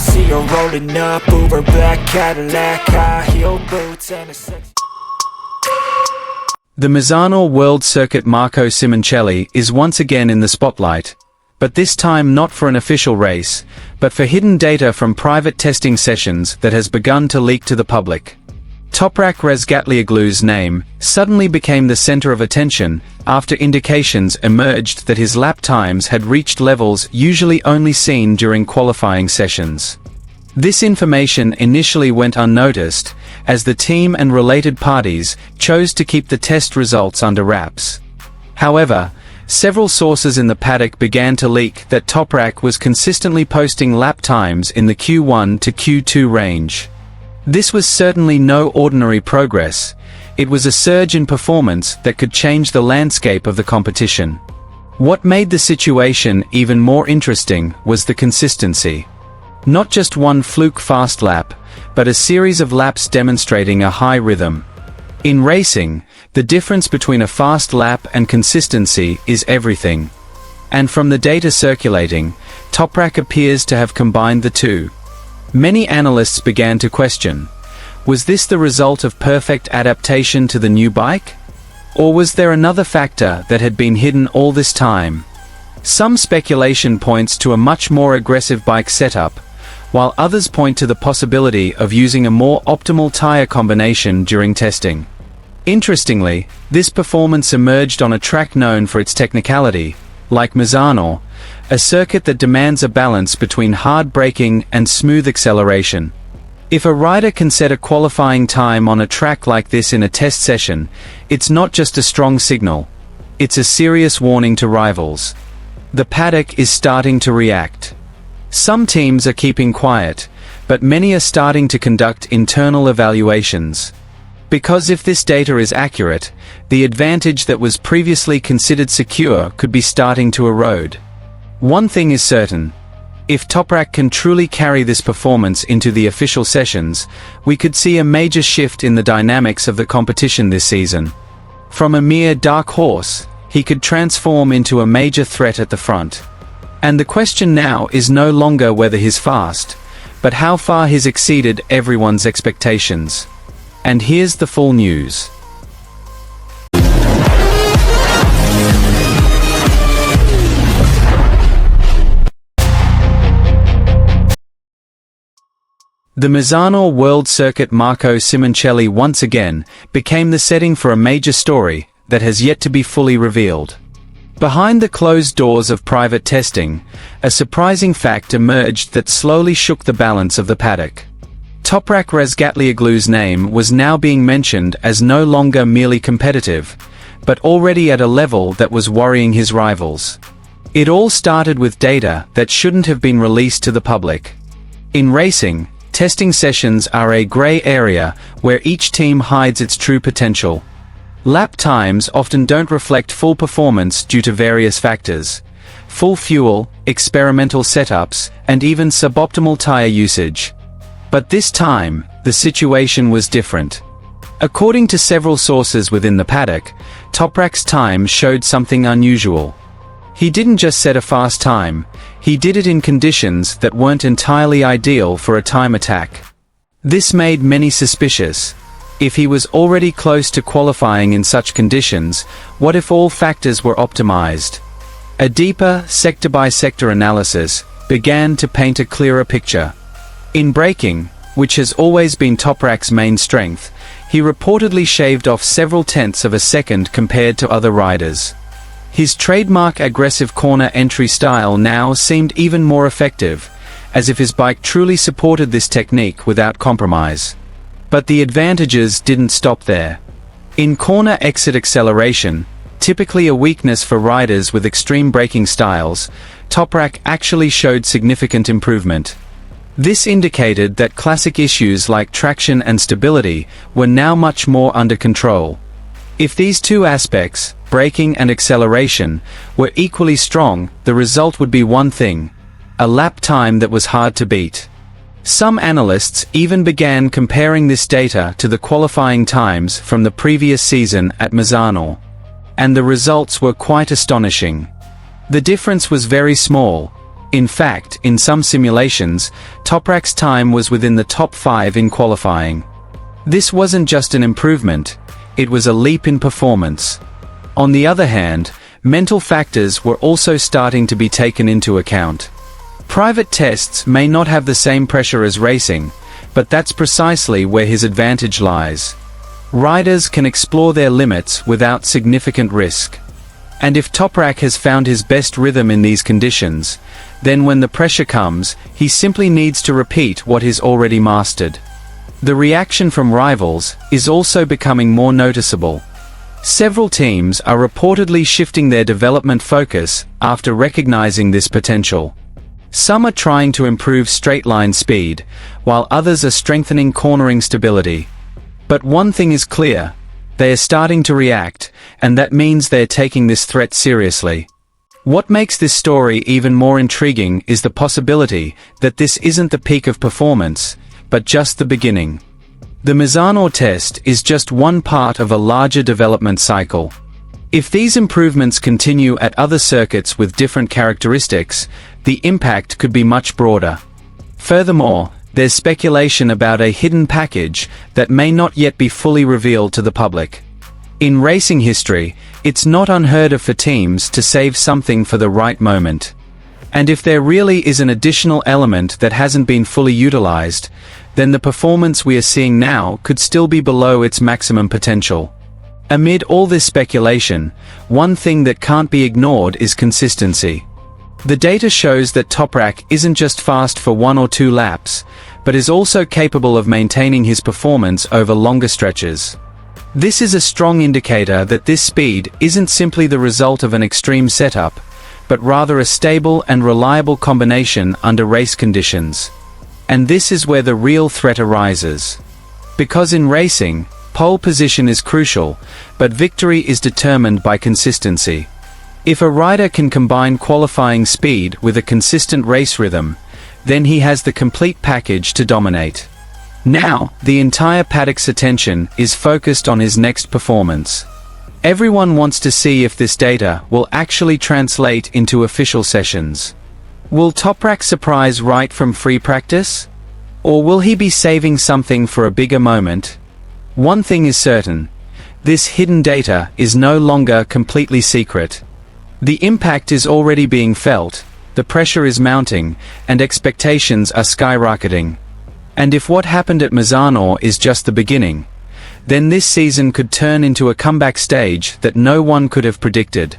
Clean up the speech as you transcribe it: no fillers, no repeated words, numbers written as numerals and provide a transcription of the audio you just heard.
see her rolling up, Uber black Cadillac, high heel boots and a sex. The Misano World Circuit Marco Simoncelli is once again in the spotlight, but this time not for an official race, but for hidden data from private testing sessions that has begun to leak to the public. Toprak Razgatlioglu's name suddenly became the center of attention after indications emerged that his lap times had reached levels usually only seen during qualifying sessions. This information initially went unnoticed, as the team and related parties chose to keep the test results under wraps. However, several sources in the paddock began to leak that Toprak was consistently posting lap times in the Q1 to Q2 range. This was certainly no ordinary progress. It was a surge in performance that could change the landscape of the competition. What made the situation even more interesting was the consistency. Not just one fluke fast lap, but a series of laps demonstrating a high rhythm. In racing, the difference between a fast lap and consistency is everything. And from the data circulating, Toprak appears to have combined the two. Many analysts began to question, was this the result of perfect adaptation to the new bike? Or was there another factor that had been hidden all this time? Some speculation points to a much more aggressive bike setup, while others point to the possibility of using a more optimal tire combination during testing. Interestingly, this performance emerged on a track known for its technicality, like Misano, a circuit that demands a balance between hard braking and smooth acceleration. If a rider can set a qualifying time on a track like this in a test session, it's not just a strong signal. It's a serious warning to rivals. The paddock is starting to react. Some teams are keeping quiet, but many are starting to conduct internal evaluations. Because if this data is accurate, the advantage that was previously considered secure could be starting to erode. One thing is certain. If Toprak can truly carry this performance into the official sessions, we could see a major shift in the dynamics of the competition this season. From a mere dark horse, he could transform into a major threat at the front. And the question now is no longer whether he's fast, but how far he's exceeded everyone's expectations. And here's the full news. The Misano World Circuit Marco Simoncelli once again became the setting for a major story that has yet to be fully revealed. Behind the closed doors of private testing, a surprising fact emerged that slowly shook the balance of the paddock. Toprak Razgatlioglu's name was now being mentioned as no longer merely competitive, but already at a level that was worrying his rivals. It all started with data that shouldn't have been released to the public. In racing, testing sessions are a gray area where each team hides its true potential. Lap times often don't reflect full performance due to various factors: full fuel, experimental setups, and even suboptimal tire usage. But this time, the situation was different. According to several sources within the paddock, Toprak's time showed something unusual. He didn't just set a fast time, he did it in conditions that weren't entirely ideal for a time attack. This made many suspicious. If he was already close to qualifying in such conditions, what if all factors were optimized? A deeper, sector-by-sector analysis began to paint a clearer picture. In braking, which has always been Toprak's main strength, he reportedly shaved off several tenths of a second compared to other riders. His trademark aggressive corner entry style now seemed even more effective, as if his bike truly supported this technique without compromise. But the advantages didn't stop there. In corner exit acceleration, typically a weakness for riders with extreme braking styles, Toprak actually showed significant improvement. This indicated that classic issues like traction and stability were now much more under control. If these two aspects, braking and acceleration, were equally strong, the result would be one thing: a lap time that was hard to beat. Some analysts even began comparing this data to the qualifying times from the previous season at Misano. And the results were quite astonishing. The difference was very small: In fact, in some simulations, Toprak's time was within the top 5 in qualifying. This wasn't just an improvement, it was a leap in performance. On the other hand, mental factors were also starting to be taken into account. Private tests may not have the same pressure as racing, but that's precisely where his advantage lies. Riders can explore their limits without significant risk. And if Toprak has found his best rhythm in these conditions, then when the pressure comes, he simply needs to repeat what he's already mastered. The reaction from rivals is also becoming more noticeable. Several teams are reportedly shifting their development focus after recognizing this potential. Some are trying to improve straight-line speed, while others are strengthening cornering stability. But one thing is clear: they are starting to react, and that means they're taking this threat seriously. What makes this story even more intriguing is the possibility that this isn't the peak of performance, but just the beginning. The Misano test is just one part of a larger development cycle. If these improvements continue at other circuits with different characteristics, the impact could be much broader. Furthermore, there's speculation about a hidden package that may not yet be fully revealed to the public. In racing history, it's not unheard of for teams to save something for the right moment. And if there really is an additional element that hasn't been fully utilized, then the performance we are seeing now could still be below its maximum potential. Amid all this speculation, one thing that can't be ignored is consistency. The data shows that Toprak isn't just fast for 1 or 2 laps, but is also capable of maintaining his performance over longer stretches. This is a strong indicator that this speed isn't simply the result of an extreme setup, but rather a stable and reliable combination under race conditions. And this is where the real threat arises. Because in racing, pole position is crucial, but victory is determined by consistency. If a rider can combine qualifying speed with a consistent race rhythm, then he has the complete package to dominate. Now, the entire paddock's attention is focused on his next performance. Everyone wants to see if this data will actually translate into official sessions. Will Toprak surprise right from free practice? Or will he be saving something for a bigger moment? One thing is certain: this hidden data is no longer completely secret. The impact is already being felt, the pressure is mounting, and expectations are skyrocketing. And if what happened at Misano is just the beginning, then this season could turn into a comeback stage that no one could have predicted.